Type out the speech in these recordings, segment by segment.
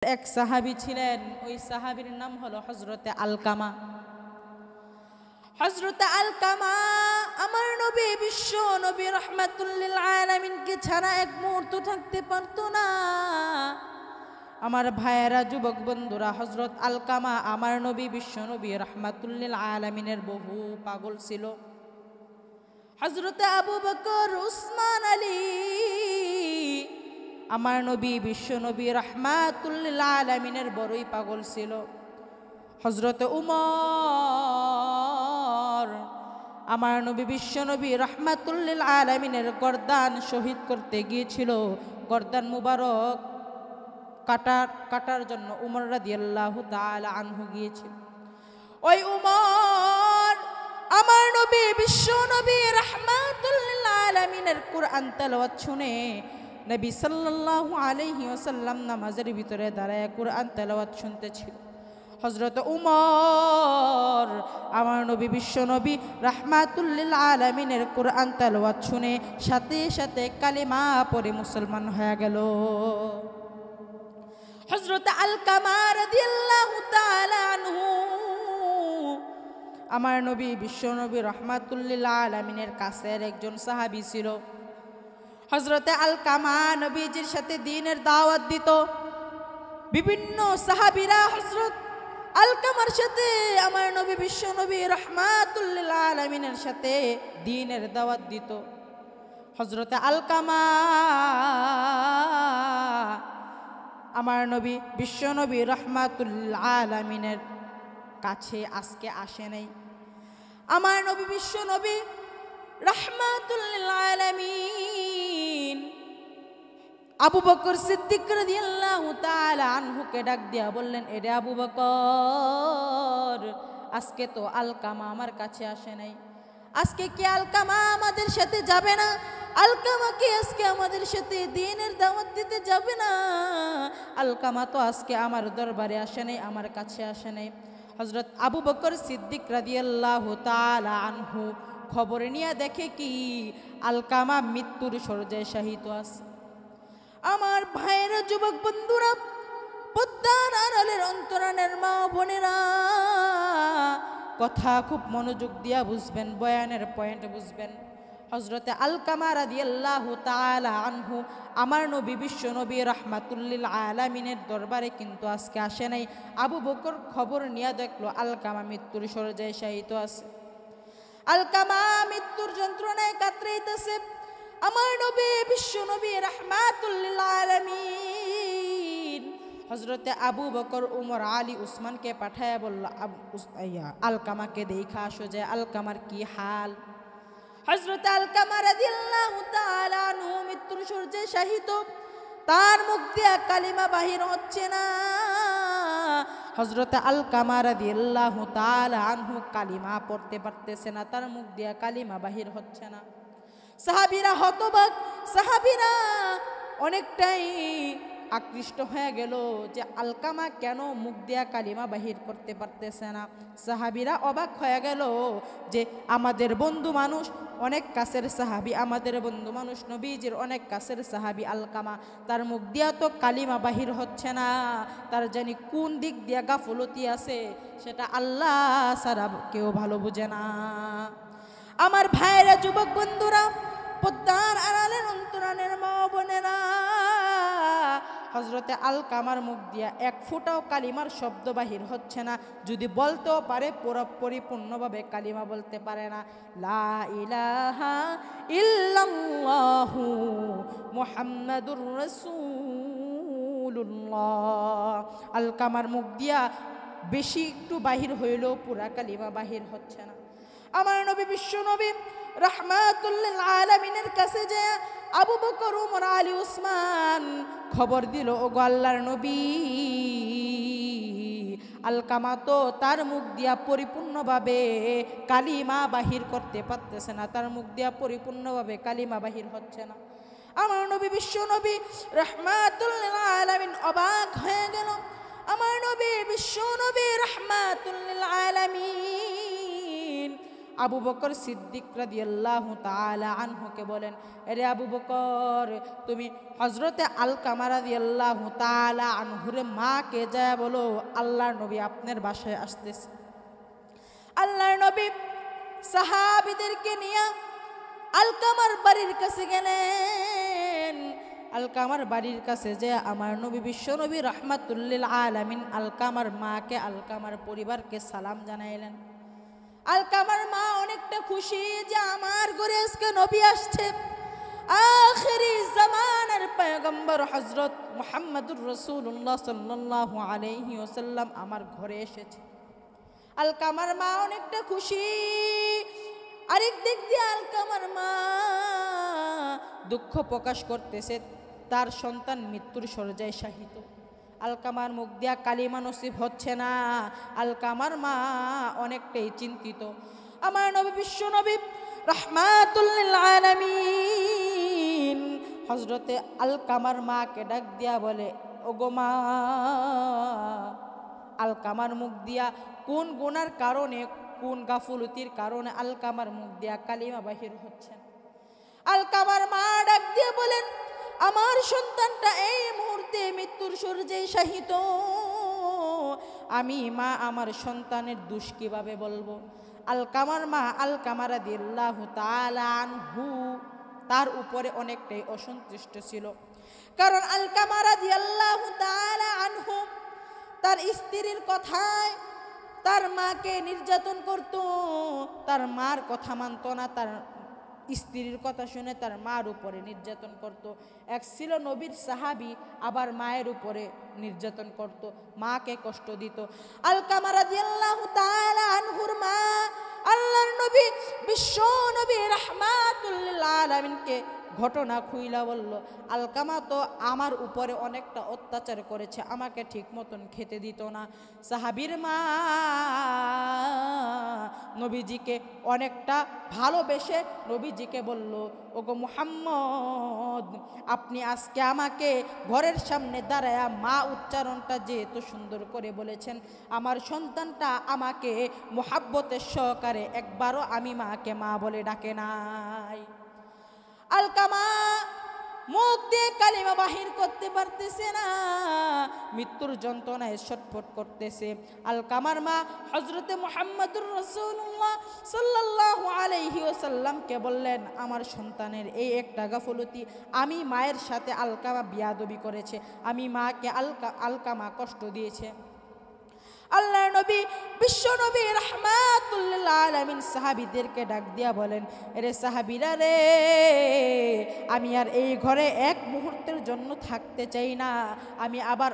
এক সাহাবী ছিলেন, ওই সাহাবীর নাম হলো হযরতে আলকামা। হযরতে আলকামা আমার নবী বিশ্ব নবী রাহমাতুল লিল আলামিনকে ছাড়া এক মুহূর্ত থাকতে পারতো না। আমার ভাইয়েরা, যুবক বন্ধুরা, হযরত আলকামা আমার নবী বিশ্ব নবী রাহমাতুল লিল আলামিনের বহু পাগল ছিল। হযরতে আবু বকর, উসমান, আলী আমার নবী বিশ্ব নবী রাহমাতুল লিল আলামিনের বড়ই পাগল ছিল। হযরতে উমর আমার নবী বিশ্ব নবী রাহমাতুল লিল আলামিনের গর্দান শহীদ করতে গিয়েছিল। গর্দান মুবারক কাটার জন্য উমর রাদিয়াল্লাহু তাআলা আনহু গিয়েছিল। ওই উমর আমার নবী বিশ্ব নবী রাহমাতুল লিল আলামিনের কুরআন তেলাওয়াত শুনে নবী সাল্লাল্লাহু আলাইহি ওয়াসাল্লাম নামাজের ভিতরে দাঁড়ায় কুরআন তেলাওয়াত শুনতেছিল। হযরত উমর আমার নবী বিশ্ব নবী রাহমাতুল লিল আলামিনের কুরআন তেলাওয়াত শুনে সাথে সাথে কালিমা পড়ে মুসলমান হয়ে গেল। হযরত আলকামা রাদিয়াল্লাহু তাআলা আনহু আমার নবী বিশ্ব নবী রাহমাতুল লিল আলামিনের কাছের একজন সাহাবী ছিল। হযরতে আলকামা নবীজির সাথে দ্বীনের দাওয়াত দিত। বিভিন্ন সাহাবীরা হযরত আলকামার সাথে আমার নবী বিশ্ব নবী রাহমাতুল লিল আলামিনের সাথে দ্বীনের দাওয়াত দিত। হযরতে আলকামা আমার নবী বিশ্ব নবী রাহমাতুল লিল আলামিনের কাছে আজকে আসে নাই। আমার নবী বিশ্ব নবী রাহমাতুল লিল আলামিন আবু বকর সিদ্দিক রাদিয়াল্লাহু তাআলা আনহুকে ডাক দিয়া বললেন, এরে আবু বকর, আজকে তো আলকামা আমার কাছে আসে নাই। আজকে কি আলকামা আমাদের সাথে যাবে না? আলকামা কি আজকে আমাদের সাথে দ্বীনের দাওয়াত দিতে যাবে না? আলকামা তো আজকে আমার দরবারে আসে নাই, আমার কাছে আসে নাই। হযরত আবু বকর সিদ্দিক রাদিয়াল্লাহু তাআলা আনহু খবর নিয়ে দেখে কি আলকামা মৃত্যুর শয্যায় শায়িত আছে। আমার ভাইয়েরা, যুবক বন্ধুরা, পদ্মার আড়ালের অন্তরানের মা বোনেরা, কথা খুব মনোযোগ দিয়া বুঝবেন, বয়ানের পয়েন্ট বুঝবেন। হযরতে আলকামা রাদিয়াল্লাহু তাআলা আনহু আমার নবী বিশ্ব নবী রাহমাতুল লিল আলামিনের দরবারে কিন্তু আজকে আসে নাই। আবু বকর খবর নিয়ে দেখলো আলকামা মৃত্যুর শয্যায় শায়িত আছে। আলকামা মৃত্যুর যন্ত্রণায় কাতরাইতেছে। আমার নবী বিশ্ব নবী রাহমাতুল লিল আলামিন হযরতে আবু বকর, উমর, আলী, উসমানকে পাঠায়া বলল, আলকামাকে দেখা আসো যে আলকামার কি হাল। হযরতে আলকামা রাদিয়াল্লাহু তাআলা আনহু মৃত্যুর শয্যায় শায়িত। তার মুখ দিয়ে কালিমা বাহির হচ্ছে না। হযরতে আলকামা রাদিয়াল্লাহু তাআলা আনহু কালিমা পড়তে পারতেছে না, তার মুখ দিয়ে কালিমা বাহির হচ্ছে না। সাহাবীরা হতবাক, সাহাবীরা অনেকটাই আকৃষ্ট হয়ে গেল যে আলকামা কেন মুখ দিয়া কালিমা বাহির করতে পারতেছে না। সাহাবীরা অবাক হয়ে গেল যে আমাদের বন্ধু মানুষ, অনেক কাছের সাহাবী, আমাদের বন্ধু মানুষ, নবীজির অনেক কাছের সাহাবী আলকামা, তার মুখ দিয়া তো কালিমা বাহির হচ্ছে না। তার জানি কোন দিক দিয়া গাফলতি আছে, সেটা আল্লাহ ছাড়া কেউ ভালো বুঝে না। আমার ভাইয়েরা, যুবক বন্ধুরা, পদ্মার আড়ালের অন্তরানের মা বোনেরা, হযরতে আলকামার মুখ দিয়া এক ফোঁটাও কালিমার শব্দ বাহির হচ্ছে না। যদি বলতেও পারে, পরিপূর্ণভাবে কালিমা বলতে পারে না। লা ইলাহা ইল্লাল্লাহু মুহাম্মাদুর রাসূলুল্লাহ। আলকামার মুখ দিয়া বেশি একটু বাহির হইলেও পুরা কালিমা বাহির হচ্ছে না। আমার নবী বিশ্ব নবী রাহমাতুল লিল আলামিনের কাছে যে আবু বকর, উমর, আলী, উসমান খবর দিল, ও গো আল্লাহর নবী, আলকামা তো তার মুখ দিয়া পরিপূর্ণভাবে কালিমা বাহির করতে পারতেছে না, তার মুখ দিয়া পরিপূর্ণভাবে কালিমা বাহির হচ্ছে না। আমার নবী বিশ্ব নবী রাহমাতুল লিল আলামিন অবাক হয়ে গেল। আমার নবী বিশ্ব নবী রাহমাতুল লিল আলামিন আবু বকর সিদ্দিক রাদিয়াল্লাহু তাআলা আনহুকে বলেন, এরে আবু বকর, তুমি হযরতে আলকামা রাদিয়াল্লাহু তাআলা আনহুর মাকে যায় বলো আল্লাহর নবী আপনার বাসায় আসতেছে। আল্লাহর নবী সাহাবীদেরকে নিয়ে আলকামার বাড়ির কাছে গেলেন। আলকামার বাড়ির কাছে যে আমার নবী বিশ্বনবী রাহমাতুল্লিল আলামিন আলকামার মাকে, আলকামার পরিবারকে সালাম জানাইলেন। আলকামার মা অনেকটা খুশি যে আমার ঘরে আজকে নবী আসছে, আখিরি জামানার পয়গম্বর হযরত মুহাম্মদুর রাসূলুল্লাহ সাল্লাল্লাহু আলাইহি ওয়াসাল্লাম আমার ঘরে এসেছে। আলকামার মা অনেকটা খুশি। আরেক দিক দিয়ে আলকামার মা দুঃখ প্রকাশ করতেছে, তার সন্তান মৃত্যুর শয্যায় শায়িত। আলকামার মুখ দিয়া কালিমা নসিব হচ্ছে না। আলকামার মা অনেকটাই চিন্তিত। আমার নবী বিশ্বনবী রাহমাতুল লিল আলামিন হযরতে আলকামার মাকে ডাক দিয়া বলে, ওগো মা, আলকামার মুখ দিয়া কোন গুনার কারণে, কোন গাফলতির কারণে আলকামার মুখ দিয়া কালিমা বাহির হচ্ছে? আলকামার মা ডাক দিয়ে বলেন, আমার সন্তানটা এই মুহূর্তে মৃত্যুর শয্যায় শায়িত। আমি মা আমার সন্তানের দোষ কিভাবে বলবো? আলকামার মা আলকামা রাদিয়াল্লাহু তাআলা আনহু তার উপরে অনেকটাই অসন্তুষ্ট ছিল। কারণ আলকামা রাদিয়াল্লাহু তাআলা আনহু তার স্ত্রীর কথায় তার মাকে নির্যাতন করত, তার মার কথা মানত না, তার স্ত্রীর কথা শুনে তার মার উপরে নির্যাতন করত। এক ছিল নবীর সাহাবী, আবার মায়ের উপরে নির্যাতন করত, মাকে কষ্ট দিত। আলকামা রাদিয়াল্লাহু তাআলা আনহুর মা আল্লাহর নবী বিশ্ব নবী রাহমাতুল লিল আলামিনকে ঘটনা খুইলা বলল, আলকামা তো আমার উপরে অনেকটা অত্যাচার করেছে, আমাকে ঠিক মতন খেতে দিত না। সাহাবীর মা নবীজিকে অনেকটা ভালোবেসে নবীজিকে বলল, ওগো মুহাম্মদ, আপনি আজকে আমাকে ঘরের সামনে দাঁড়ায়া মা উচ্চারণটা যে এত সুন্দর করে বলেছেন, আমার সন্তানটা আমাকে মুহাব্বতের সহকারে একবারও আমি মাকে মা বলে ডাকে নাই। আলকামা মুখ দিয়ে কালিমা বাহির করতে পারতেছে না, মৃত্যুর যন্ত্রণায় ছটফট করতেছে। আলকামার মা হযরতে মুহাম্মদুর রাসূলুল্লাহ সাল্লাল্লাহু আলাইহি ওয়াসাল্লামকে বললেন, আমার সন্তানের এই একটা গাফলতি, আমি মায়ের সাথে আলকামা বিয়াদবি করেছে, আমি মাকে আলকামা কষ্ট দিয়েছে। আল্লাহর নবী বিশ্ব নবী রাহমাতুল লিল আলামিন সাহাবীদেরকে ডাক দিয়া বলেন, এরে সাহাবীরা রে, আমি আর এই ঘরে এক মুহূর্তের জন্য থাকতে চাই না, আমি আবার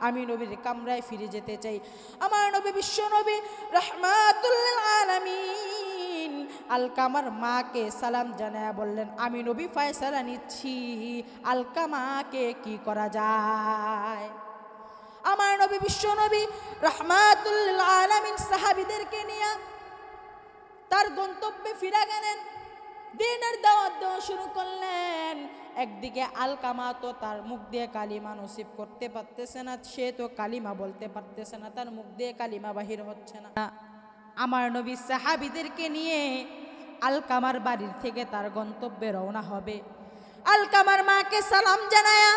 আমি নবীর কামরায় ফিরে যেতে চাই। আমার নবী বিশ্ব নবী রাহমাতুল লিল আলামিন আলকামার মাকে সালাম জানায়া বললেন, আমি নবী ফয়সালা নিচ্ছি, আলকামাকে কি করা যায়। আমার নবী বিশ্ব নবী রাহমাতুল লিল আলামিন সাহাবীদেরকে নিয়ে তার গন্তব্যে ফিরে গেলেন, দ্বীনের দাওয়াত দেওয়া শুরু করলেন। একদিকে আলকামা তো তার মুখ দিয়ে কালিমা নসিব করতে পারতেছে না, সে তো কালিমা বলতে পারতেছে না, তার মুখ দিয়ে কালিমা বাহির হচ্ছে না। আমার নবী সাহাবীদেরকে নিয়ে আলকামার বাড়ির থেকে তার গন্তব্যে রওনা হবে। আলকামার মাকে সালাম জানায়া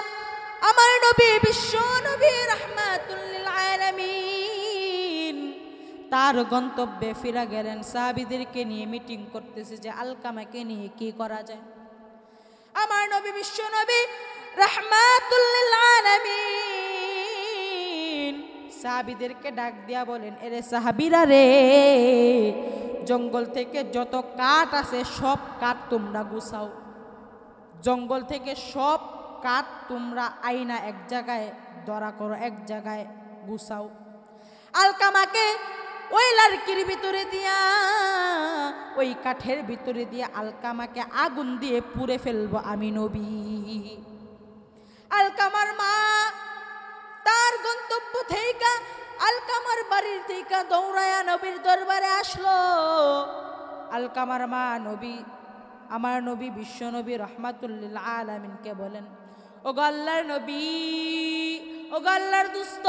আমার নবী বিশ্ব নবী রাহমাতুল লিল আলামিন তার গন্তব্যে ফিরে গেলেন। সাহাবীদেরকে নিয়ে মিটিং করতেছে যে আলকামাকে নিয়ে কি করা যায়। আমার নবী বিশ্ব নবী রাহমাতুল লিল আলামিন সাহাবীদেরকে ডাক দিয়া বলেন, এরে সাহাবীরা রে, জঙ্গল থেকে যত কাঠ আছে সব কাঠ তোমরা গুছাও, জঙ্গল থেকে সব কাঠ তোমরা আইনা এক জায়গায় ধরা করো, এক জায়গায় গুছাও। আলকামাকে ওই লারকির ভিতরে দিয়া, ওই কাঠের ভিতরে দিয়া আলকামাকে আগুন দিয়ে পুড়ে ফেলবো আমি নবী। আলকামার মা তার গন্তব্য থেকে আলকামার বাড়ির থেকে দৌড়ায়া নবীর দরবারে আসলো। আলকামার মা আমার নবী বিশ্ব নবী রাহমাতুল লিল আলামিনকে বলেন, ও আল্লাহর নবী, ও আল্লাহর দোস্ত,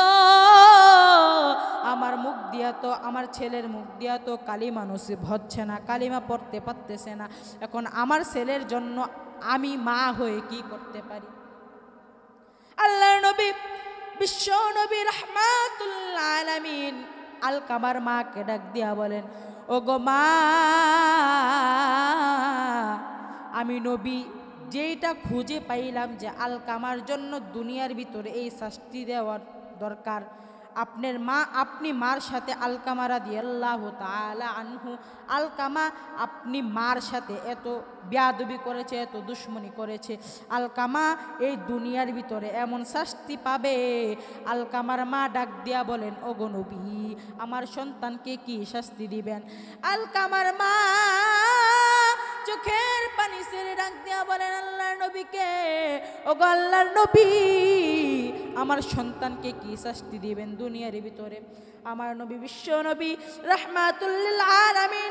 আমার মুখ দিয়া তো, আমার ছেলের মুখ দিয়া তো কালিমা নসিব হচ্ছে না, কালিমা পড়তে পারতেছে না। এখন আমার ছেলের জন্য আমি মা হয়ে কি করতে পারি? আল্লাহর নবী বিশ্ব নবী রাহমাতুল আলামিন আলকামার মাকে ডাক দিয়া বলেন, ওগো মা, আমি নবী যেটা খুঁজে পাইলাম যে আলকামার জন্য দুনিয়ার ভিতরে এই শাস্তি দেওয়ার দরকার, আপনার মা, আপনি মার সাথে আলকামা রাদিয়াল্লাহু তাআলা আনহু, আলকামা আপনি মার সাথে এত বেয়াদবি করেছে, এত দুশ্মনী করেছে, আলকামা এই দুনিয়ার ভিতরে এমন শাস্তি পাবে। আলকামার মা ডাক দিয়া বলেন, ওগো নবী, আমার সন্তানকে কি শাস্তি দিবেন? আলকামার মা চোখের পানি ছেড়ে ডাক দিয়া বলেন আল্লাহর নবীকে, ওগো আল্লাহর নবী, আমার সন্তানকে কি শাস্তি দিবেন দুনিয়ার ভিতরে? আমার নবী বিশ্ব নবী রাহমাতুল লিল আলামিন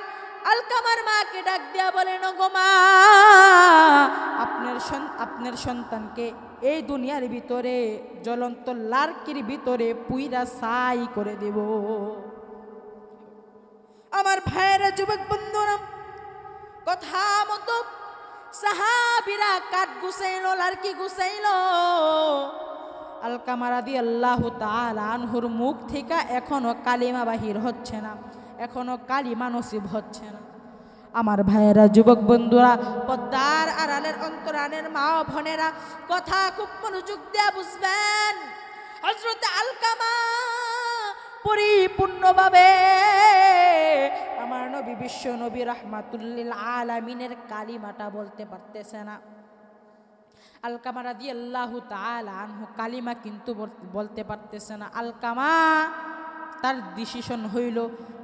আলকামার মাকে ডাক দিয়া বলেন, ওগো মা, আপনার সন্তানকে এই দুনিয়ার ভিতরে জ্বলন্ত লার্কির ভিতরে পুইরা ছাই করে দেব। আমার ভাইয়েরা, যুবক বন্ধুরা, কথা মতো সাহাবীরা কাঠ গুছাইলো, লার্কি গুছাইলো। আলকামা রাদিয়াল্লাহু তাআলা আনহুর মুখ থেকে এখনো কালিমা বাহির হচ্ছে না, এখনো কালিমা নসিব হচ্ছে না। আমার ভাইয়েরা, যুবক বন্ধুরা, পদ্মার আড়ালের অন্তরালের মা ও বোনেরা, কথা খুব মনোযোগ দিয়ে বুঝবেন। হযরত আলকামা পরিপূর্ণভাবে আমার নবী বিশ্ব নবী রাহমাতুল লিল আলামিনের কালিমাটা বলতে পারতেছে না। আলকামা রাদিয়াল্লাহু তাআলা আনহু কালিমা কিন্তু বলতে পারতেছে না। আলকামা তার ডিসিশন হইল,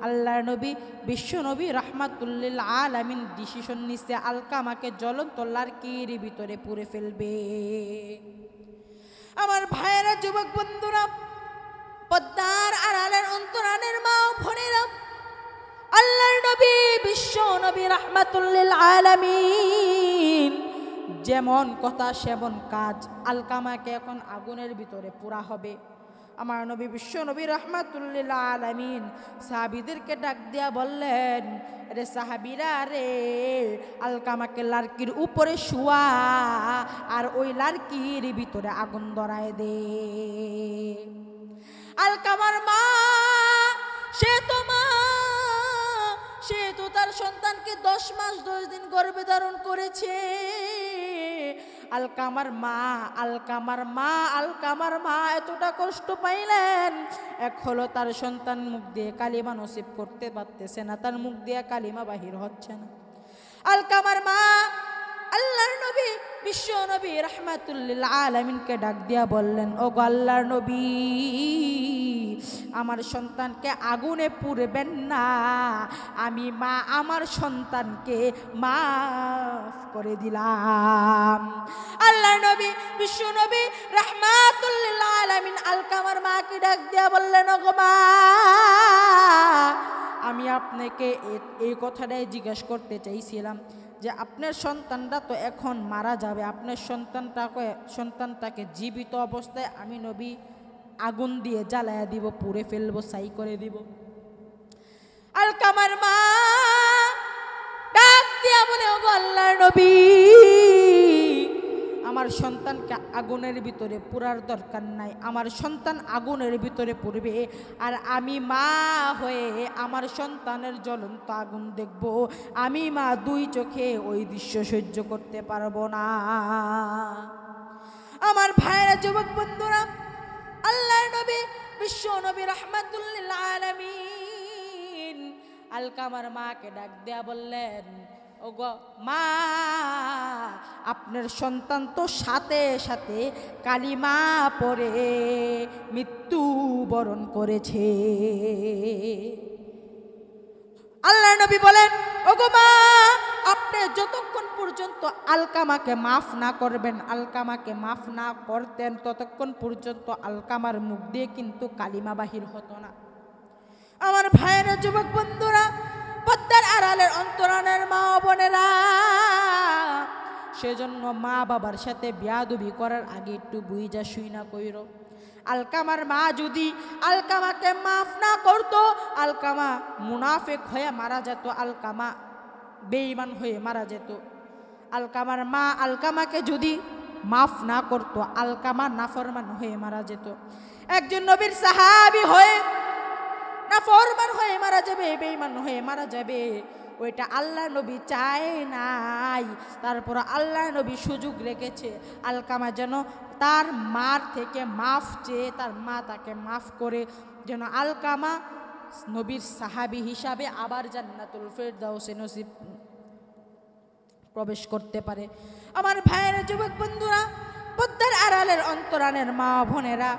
আল্লাহর নবী বিশ্ব নবী রাহমাতুল লিল আলামিন ডিসিশন নিছে আলকামাকে জ্বলন্ত লার্কির ভিতরে পুরে ফেলবে। আমার ভাইয়েরা, যুবক বন্ধুরা, পদ্মার আড়ালের অন্তরালের মা ও বোনেরা, আল্লাহর নবী বিশ্ব নবী রাহমাতুল লিল আলামিন যেমন কথা সেমন কাজ। আলকামাকে এখন আগুনের ভিতরে পোড়া হবে। আমার নবী বিশ্ব নবী রাহমাতুল লিল আলামিন সাহাবীদেরকে ডাক দিয়া বললেন, রে সাহাবীরা রে, আলকামাকে লার্কির উপরে শুয়া আর ওই লার্কির ভিতরে আগুন ধরায় দে। আলকামার মা, সে তো তার সন্তানকে 10 মাস 10 দিন গর্ভে ধারণ করেছে। আলকামার মা এতটা কষ্ট পাইলেন, এক হলো তার সন্তান মুখ দিয়ে কালিমা নসিব করতে পারতেছে না, তার মুখ দিয়ে কালিমা বাহির হচ্ছে না। আলকামার মা আল্লাহর নবী বিশ্ব নবী রাহমাতুল লিল আলামিনকে ডাক দিয়া বললেন, ওগো আল্লাহর নবী, আমার সন্তানকে আগুনে পুড়বেন না, আমি মা আমার সন্তানকে মাফ করে দিলাম। আল্লাহর নবী বিশ্ব নবী রাহমাতুল লিল আলামিন আলকামার মাকে ডাক দিয়া বললেন, ওগো মা, আমি আপনাকে এই কথাটাই জিজ্ঞাসা করতে চাইছিলাম যে আপনার সন্তানটা তো এখন মারা যাবে, আপনার সন্তানটাকে জীবিত অবস্থায় আমি নবী আগুন দিয়ে জ্বালায়া দিব, পুড়ে ফেলবো, ছাই করে দিব। আলকামার মা ডাক দিয়া বলে, ওগো আল্লাহর নবী, আমার সন্তানকে আগুনের ভিতরে পুরার দরকার নাই, আমার সন্তান আগুনের ভিতরে পড়বে আর আমি মা হয়ে আমার সন্তানের জ্বলন্ত আগুন দেখব। আমি মা 2 চোখে ওই দৃশ্য সহ্য করতে পারবো না। আমার ভাইরা, যুবক বন্ধুরা, আল্লাহর নবী বিশ্ব নবী রাহমাতুল লিল আলামিন আলকামার মাকে ডাক দেয়া বললেন, ওগো মা, আপনার সন্তান তো সাথে সাথে কালিমা পড়ে মৃত্যুবরণ করেছে। আল্লাহর নবী বলেন, ওগো মা, আপনি যতক্ষণ পর্যন্ত আলকামাকে মাফ না করবেন, আলকামাকে মাফ না করতেন, ততক্ষণ পর্যন্ত আলকামার মুখ দিয়ে কিন্তু কালিমা বাহির হতো না। আমার ভাইয়েরা, যুবক বন্ধুরা, পদ্মার আড়ালের অন্তরালের মা বোনেরা, সেজন্য মা বাবার সাথে বেয়াদবি করার আগে একটু বুঝা শুই না কইরো। আলকামার মা যদি আলকামাকে মাফ না করতো, আলকামা মুনাফিক হয়ে মারা যেত, আলকামা বেঈমান হয়ে মারা যেত। আলকামার মা আলকামাকে যদি মাফ না করতো, আলকামা নাফরমান হয়ে মারা যেত। একজন নবীর সাহাবী হয়ে নাফরমান হয়ে মারা যাবে, বেঈমান হয়ে মারা যাবে, ওইটা আল্লাহ নবী চায় নাই। তারপর আল্লাহ নবী সুযোগ রেখেছে আলকামা যেন তার মার থেকে মাফ চেয়ে তার মা তাকে মাফ করে যেন আলকামা নবীর সাহাবী হিসাবে আবার জান্নাতুল ফেরদাউসে নসিব প্রবেশ করতে পারে। আমার ভাইয়েরা, যুবক বন্ধুরা, পদ্মার আড়ালের অন্তরানের মা বোনেরা,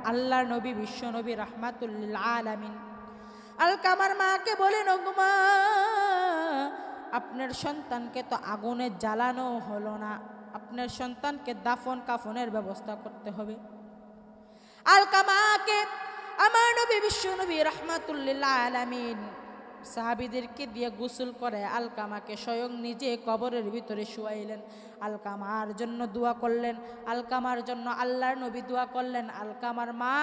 আল্লাহর নবী বিশ্ব নবী রাহমাতুল লিল আলামিন আলকামার মাকে বলেন, ওগো মা, আপনার সন্তানকে তো আগুনে জ্বালানো হলো না, আপনার সন্তানকে দাফন কাফনের ব্যবস্থা করতে হবে। আলকামাকে আমার নবী বিশ্ব নবী রাহমাতুল লিল আলামিন সাহাবীদেরকে দিয়ে গোসল করে আলকামাকে স্বয়ং নিজে কবরের ভিতরে শুয়াইলেন। আলকামার জন্য দোয়া করলেন, আলকামার জন্য আল্লাহর নবী দোয়া করলেন। আলকামার মা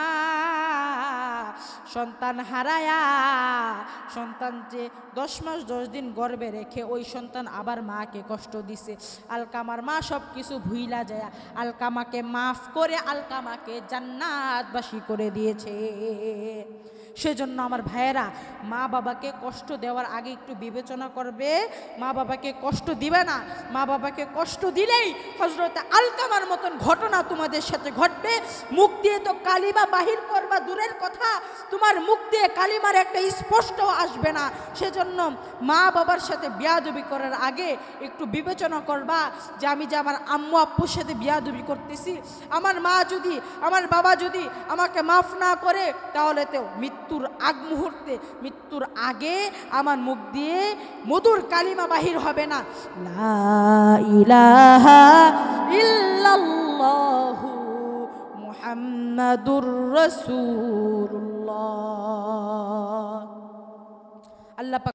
সন্তান হারায়া, সন্তান যে 10 মাস 10 দিন গর্ভে রেখে ওই সন্তান আবার মাকে কষ্ট দিছে। আলকামার মা সব কিছু ভুইলা যায় আলকামাকে মাফ করে আলকামাকে জান্নাতবাসী করে দিয়েছে। সেজন্য আমার ভাইয়েরা, মা বাবাকে কষ্ট দেওয়ার আগে একটু বিবেচনা করবে। মা বাবাকে কষ্ট দিবে না, মা বাবাকে কষ্ট দিলেই হযরত আলকামার মতন ঘটনা তোমাদের সাথে ঘটবে। মুখ দিয়ে তো কালিমা বাহির করবা দূরের কথা, তোমার মুখ দিয়ে কালিমার একটা স্পষ্ট আসবে না। সেজন্য মা বাবার সাথে বিয়াদবি করার আগে একটু বিবেচনা করবা যে আমি যে আমার আম্মু আব্বুর সাথে বিয়াদবি করতেছি, আমার মা যদি আমার বাবা যদি আমাকে মাফ না করে, তাহলে তো মৃত্যুর আগ মুহূর্তে, মৃত্যুর আগে আমার মুখ দিয়ে মধুর কালিমা বাহির হবে না, লা ইলাহা ইল্লাল্লাহু মুহাম্মাদুর রাসূলুল্লাহ। আল্লাহ